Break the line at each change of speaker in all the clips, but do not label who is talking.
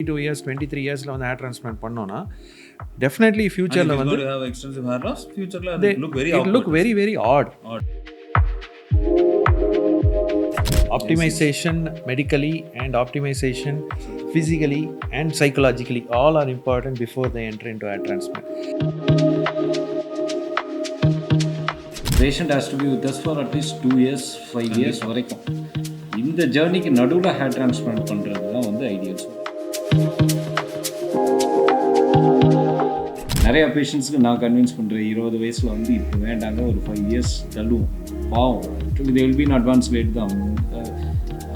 22 years 23 இயர்ஸில் வந்து hair transplant பண்ணோன்னா டெஃபினெட்லி ஃபியூச்சரில் வந்து look very very odd. Optimization medically and optimization physically and psychologically all are important before they enter into hair transplant.
Patient has to be with us for at least 2 years 5 years வரைக்கும். இந்த ஜேர்னிக்கு நடுவில் hair transplant பண்ணுறது தான் வந்து ideal. நிறையா பேஷண்ட்ஸுக்கு நான் convince பண்ணுறேன் 20 வயசில் வந்து இப்போ வேண்டாங்க ஒரு 5 இயர்ஸ் தள்ளுவோம் பாவம். Actually they will be in advance late தான்,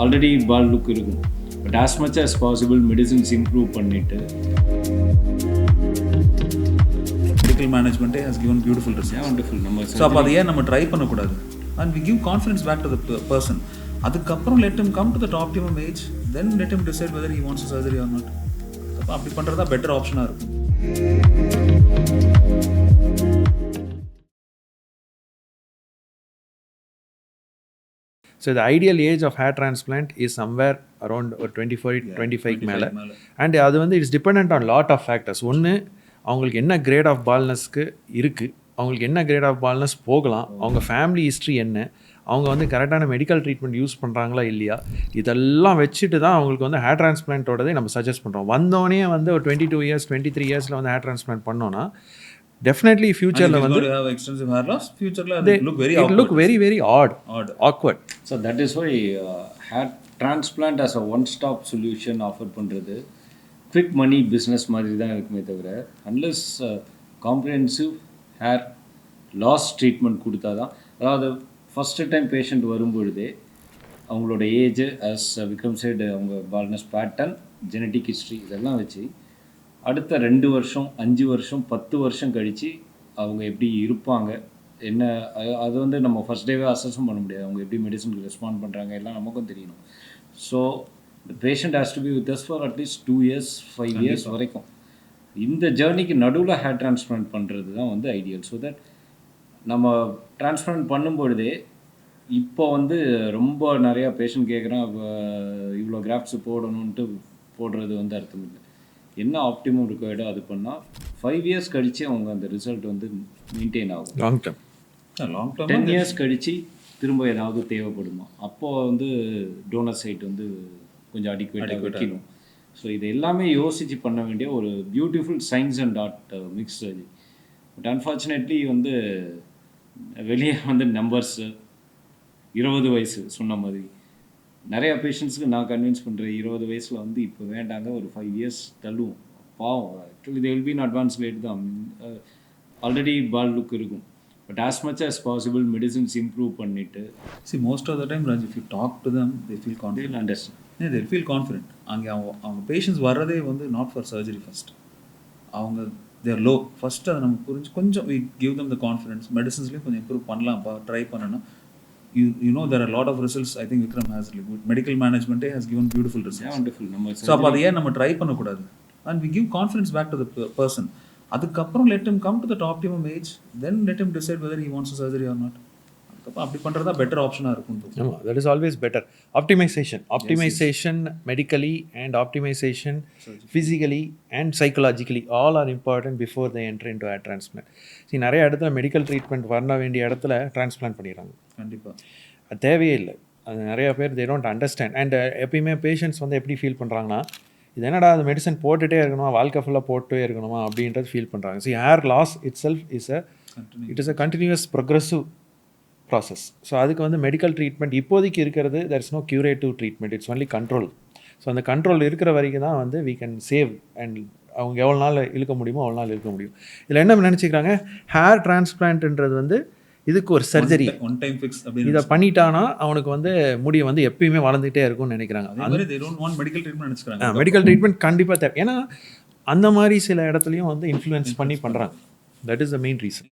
ஆல்ரெடி பால் லுக் இருக்கும். But as much as possible medicines improve பண்ணிவிட்டு
மெடிக்கல் மேனேஜ்மெண்ட்டே has given beautiful result.
Wonderful. நம்ம
ஸோ அப்போ அதை ஏன் நம்ம ட்ரை பண்ணக்கூடாது? And we give confidence back to the person. அதுக்கப்புறம் let him come to that optimum age, then let him decide whether he wants a surgery or not. அப்போ அப்படி பண்ணுறது தான் பெட்டர் ஆப்ஷனாக இருக்கும்.
So the ideal age of hair transplant is somewhere around 24-25 மேலே. And அது வந்து it's depend on lot of factors. ஒன்று, அவங்களுக்கு என்ன கிரேட் ஆஃப் பால்னஸ்க்கு இருக்குது, அவங்களுக்கு என்ன கிரேட் ஆஃப் பால்னஸ் போகலாம், அவங்க ஃபேமிலி ஹிஸ்ட்ரி என்ன, அவங்க வந்து கரெக்டான மெடிக்கல் ட்ரீட்மெண்ட் யூஸ் பண்ணுறாங்களா இல்லையா, இதெல்லாம் வச்சுட்டு தான் அவங்களுக்கு வந்து ஹேர் டிரான்ஸ்பிளான்ட்டோடதே நம்ம சஜஸ்ட் பண்ணுறோம். வந்தோடனே வந்து ஒரு 22 இயர்ஸ் 23 இயர்ஸில் வந்து ஹேர் டிரான்ஸ்பிளான்ட் பண்ணோன்னா டெஃபினெட்லி ஃபியூச்சரில் வந்து look very very awkward.
So that is why hair transplant as a one stop solution offer பண்ணுறது குவிக் மணி பிஸ்னஸ் மாதிரி தான் இருக்குமே தவிர, unless comprehensive hair loss treatment கொடுத்தா தான், அதாவது ஃபஸ்ட்டு டைம் பேஷண்ட் வரும்பொழுதே அவங்களோட ஏஜ் அஸ் விக்ரம் சைடு அவங்க பால்னஸ் பேட்டர்ன் ஜெனட்டிக் ஹிஸ்ட்ரி இதெல்லாம் வச்சு அடுத்த 2 வருஷம் 5 வருஷம் 10 வருஷம் கழித்து அவங்க எப்படி இருப்பாங்க என்ன, அது வந்து நம்ம ஃபஸ்ட் டேவே அசஸும் பண்ண முடியாது. அவங்க எப்படி மெடிசனுக்கு ரெஸ்பாண்ட் பண்ணுறாங்க எல்லாம் நமக்கும் தெரியணும். So the patient has to be with us for at least 2 years 5 years வரைக்கும். இந்த ஜேர்னிக்கு நடுவில் ஹேர் டிரான்ஸ்பிளான்ட் பண்ணுறது தான் வந்து ஐடியல். ஸோ தட் நம்ம டிரான்ஸ்பிளான்ட் பண்ணும்பொழுதே இப்போ வந்து ரொம்ப நிறையா பேஷண்ட் கேட்குறான் இவ்வளோ கிராஃப்ட்ஸு போடணுன்ட்டு போடுறது வந்து அர்த்தம் இல்லை. என்ன ஆப்டிமம் ரிக்வயர்டோ அது பண்ணால் 5 இயர்ஸ் கழித்து அவங்க அந்த ரிசல்ட் வந்து மெயின்டைன் ஆகும்.
லாங் டேர்ம்
10 இயர்ஸ் கழித்து திரும்ப ஏதாவது தேவைப்படுமா, அப்போது வந்து டோனர் சைட் வந்து கொஞ்சம் அடிக்குவேட்டாக வைக்கணும். ஸோ இது எல்லாமே யோசித்து பண்ண வேண்டிய ஒரு beautiful science and art mix அது. பட் அன்ஃபார்ச்சுனேட்லி வந்து வெளியே வந்து நம்பர்ஸு 20 வயசு சொன்ன மாதிரி நிறையா பேஷண்ட்ஸுக்கு நான் கன்வின்ஸ் பண்ணுறேன் 20 வயசில் வந்து இப்போ வேண்டாங்க ஒரு 5 இயர்ஸ் தள்ளுவோம் பாவம். Actually they will be in advance late தான், ஆல்ரெடி பால் லுக் இருக்கும். But as much as possible medicines improve பண்ணிவிட்டு
most of the time Raj, if you talk to them they feel confident.
Understand,
they feel confident. அங்கே அவங்க patients வர்றதே வந்து not for surgery first. அவங்க தேர் low first அதை நம்ம புரிஞ்சு கொஞ்சம் we give them the confidence. மெடிசன்ஸ்லேயும் கொஞ்சம் இம்ப்ரூவ் பண்ணலாம்ப்பா, ட்ரை பண்ணணும். You know there are a lot of results. I think Vikram has good medical management has given beautiful results.
wonderful.
So அப்போ அதை ஏன் நம்ம ட்ரை பண்ணக்கூடாது? And we give confidence back to the person. அதுக்கப்புறம் let him come to that optimum age, then let him decide whether he wants a surgery or not. அதுக்கப்புறம் அப்படி பண்ணுறது தான் பெட்டர் ஆப்ஷனாக இருக்கும்.
ஆமாம், that is always better. Optimization medically and optimization physically and psychologically all are important before they enter into hair transplant. See, நிறைய இடத்துல medical treatment பண்ண வேண்டிய இடத்துல டிரான்ஸ்பிளான்ட் பண்ணிடுறாங்க.
கண்டிப்பாக
அது தேவையே இல்லை. அது நிறையா பேர் தே டோன்ட் அண்டர்ஸ்டாண்ட். அண்ட் எப்பயுமே பேஷண்ட்ஸ் வந்து எப்படி ஃபீல் பண்ணுறாங்கன்னா, இது என்னடா அது மெடிசன் போட்டுகிட்டே இருக்கணுமா, வாழ்க்கை ஃபுல்லாக போட்டே இருக்கணுமா அப்படின்றது ஃபீல் பண்ணுறாங்க. See, hair loss itself it is a continuous progressive process. So அதுக்கு வந்து மெடிக்கல் ட்ரீட்மெண்ட் இப்போதைக்கு இருக்கிறது there is no curative treatment, it's only control. So அந்த கண்ட்ரோல் இருக்கிற வரைக்கும் தான் வந்து வி கேன் சேவ் அண்ட் அவங்க எவ்வளோ நாள் இழுக்க முடியுமோ அவ்வளோ நாள் இழுக்க முடியும். இதில் என்ன நினச்சிக்கிறாங்க, ஹேர் டிரான்ஸ்பிளான்ட்ன்றது வந்து இதுக்கு ஒரு சர்ஜரி
ஒன் டைம் ஃபிக்ஸ்.
இதை பண்ணிட்டானா அவனுக்கு வந்து முடியை வந்து எப்பயுமே வளர்ந்துகிட்டே இருக்கும்னு நினைக்கிறாங்க. மெடிக்கல் ட்ரீட்மெண்ட் கண்டிப்பாக தேவை. ஏன்னா அந்த மாதிரி சில இடத்துலையும் வந்து இன்ஃப்ளூயன்ஸ் பண்ணி பண்ணுறாங்க. That is the main reason.